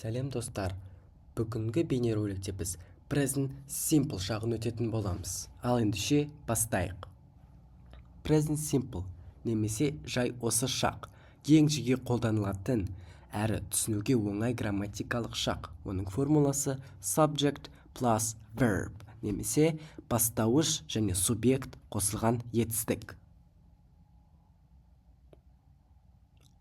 Сәлем достар. Бүгінгі бейнероликте біз present simple жағын өтетін боламыз. Ал ендеше бастайық. Present simple немесе жай осы шақ ең жиі қолданылатын әрі түсінуге оңай грамматикалық шақ. Оның формуласы subject plus verb немесе бастауыш және субъект қосылған етістік.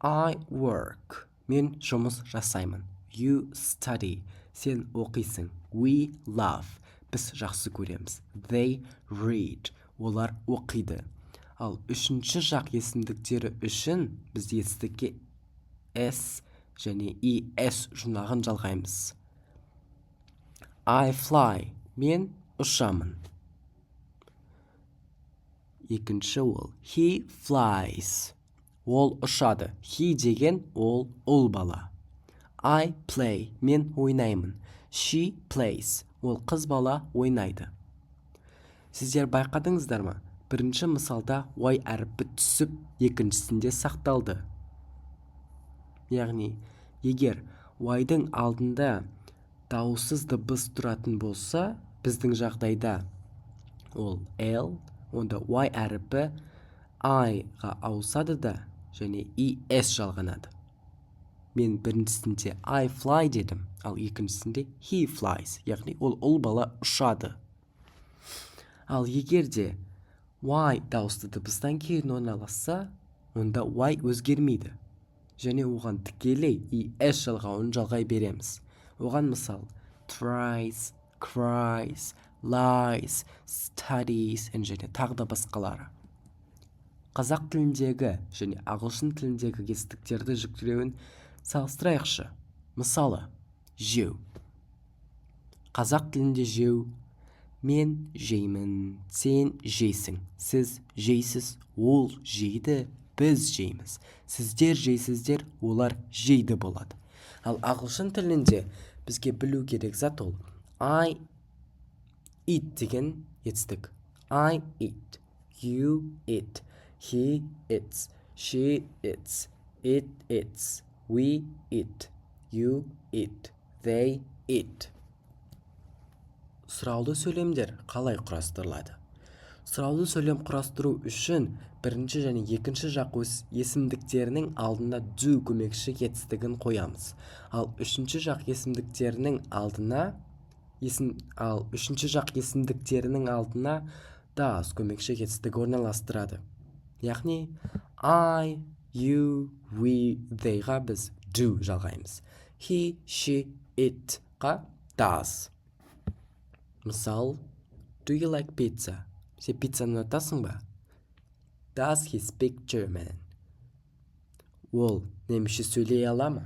I work. Мен жұмыс жасаймын. You study. Сен оқисың. We love. Біз жақсы көреміз. They read. Олар оқиды. Ал үшінші жақ есімдіктері үшін біз етістікке S және ES жұрнағын жалғаймыз. I fly. Мен ұшамын. Екінші ол. He flies. Ол ұшады. He деген ол ұл бала. I play. Мен ойнаймын. She plays. Ол қыз бала ойнайды. Сіздер байқадыңыздар ма? Бірінші мысалда Y әріпі түсіп, екіншісінде сақталды. Яғни, егер Y-дың алдында дауыссыз дыбыс тұратын болса, біздің жағдайда ол L, онда Y әріпі I-ға ауысады да, және ES жалғанады. Мен біріншісінде I fly дедім, ал екіншісінде he flies, яғни ол ұл бала ұшады. Ал егер де Y дауысты дыбыстан кейін орналасса, онда Y өзгермейді. Және оған тікелей ES жалғауын жалғай береміз. Оған мысал tries, cries, lies, studies және тағы да басқалары. Қазақ тіліндегі және ағылшын тіліндегі етістіктерді жіктеуін салыстырайықшы. Мысалы, жеу. Қазақ тілінде жеу. Мен жеймін, сен жейсің, сіз жейсіз, ол жейді, біз жейміз. Сіздер жейсіздер, олар жейді болады. Ал ағылшын тілінде бізге білу керек зат ол I eat деген етістік. I eat, you eat, he eats, she eats, it eats, we eat, you eat, they eat. Сұраулы сөйлемдер қалай құрастырылады? Сұраулы сөйлем құрастыру үшін бірінші және екінші жақ есімдіктерінің алдына do көмекші етістігін қоямыз. Ал үшінші жақ есімдіктерінің алдына does көмекші етістігі орналастырады. Яғни I, you, we, they-ға біз do жалғаймыз. He, she, it-ға does. Мысал, do you like pizza? Сен пиццаны ұнатасың ба? Does he speak German? Ол немісше сөйлей ала ма?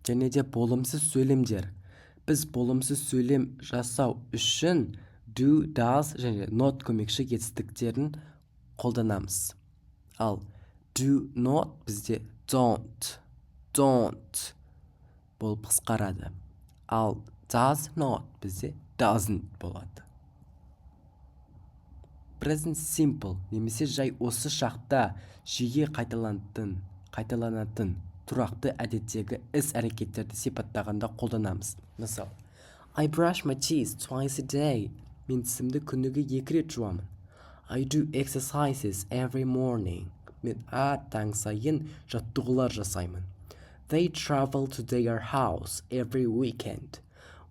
Және де болымсыз сөйлемдер. Біз болымсыз сөйлем жасау үшін do, does және not көмекші етістіктерін қолданамыз. Ал do not бізде don't болып қысқарады. Ал does not бізде doesn't болады. Present simple немесе жай осы шақта жиі қайталанатын тұрақты әдеттегі іс әрекеттерді сипаттағанда қолданамыз. Мысал, I brush my teeth twice a day. Мен тісімді күніге 2 рет жуамын. I do exercises every morning. Мен таң сайын жаттығулар жасаймын. They travel to their house every weekend.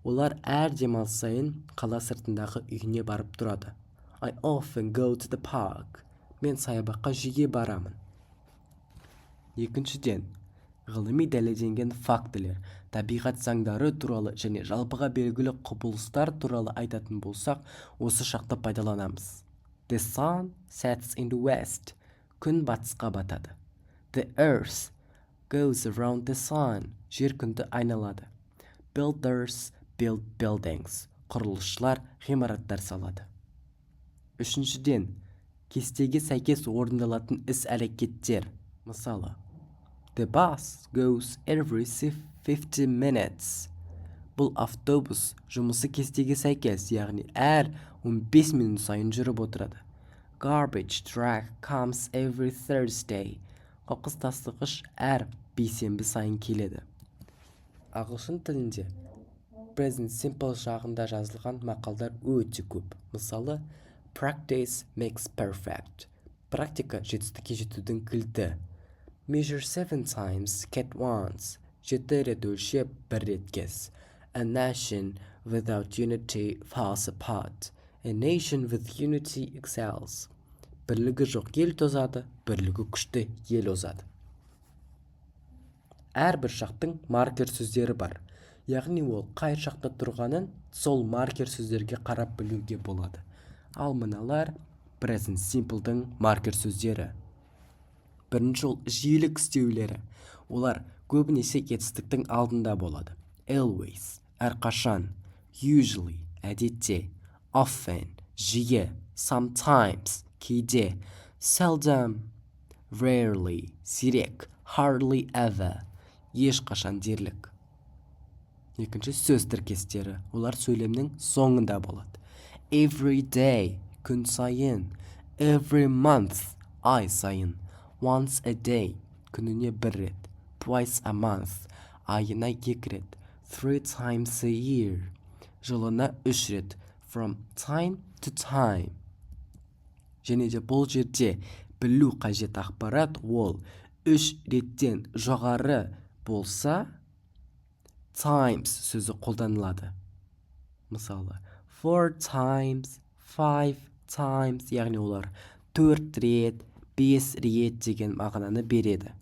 Олар әр демалыс сайын қала сыртындағы үйіне барып тұрады. I often go to the park. Мен саябаққа жиі барамын. Екіншіден, ғылыми дәлелденген фактілер, табиғат заңдары туралы және жалпыға белгілі құбылыстар туралы айтатын болсақ, осы шақты пайдаланамыз. The sun sets in the west. Күн батысқа батады. The earth goes around the sun. Жер күнді айналады. Builders build buildings. Құрылысшылар ғимараттар салады. Үшіншіден, кестеге сәйкес орындалатын іс әрекеттер. Мысалы, The bus goes every 50 minutes. Бұл автобус жұмысы кестеге сәйкес, яғни әр 15 минут сайын жүріп отырады. Garbage truck comes every Thursday. қоқыс тастағыш әр бейсенбі сайын келеді. Ағылшын тілінде present simple жағында жазылған мақалдар өте көп. Мысалы, practice makes perfect. Практика жетістікке жетудің кілті. Measure 7 times, get once. 7 рет өлшеп, 1 рет кес. A nation without unity falls apart. A nation with unity excels. Бірлігі жоқ ел тозады, бірлігі күшті ел озады. Әрбір жақтың маркер сөздері бар. Яғни ол қай жақта тұрғанын сол маркер сөздерге қарап білуге болады. Ал мыналар present simple'дың маркер сөздері. Бірінші ол жиілік істеулері. Олар көбінесе жетістіктің алдында болады. Always, әрқашан. Usually, әдетте. Often, жиі. Sometimes, кейде. Seldom, rarely, сирек. Hardly ever, ешқашан дерлік. Екінші сөз тіркестері. Олар сөйлемнің соңында болады. Every day, күн сайын. Every month, ай сайын. Once a day, күніне 1 рет. Twice a month, айына 2 рет. 3 times a year, жылына 3 рет. From time to time. Және де бұл жерде білу қажет ақпарат ол 3 реттен жоғары болса times сөзі қолданылады. Мысалы, 4 times, 5 times, яғни олар 4 рет, 5 рет деген мағынаны береді.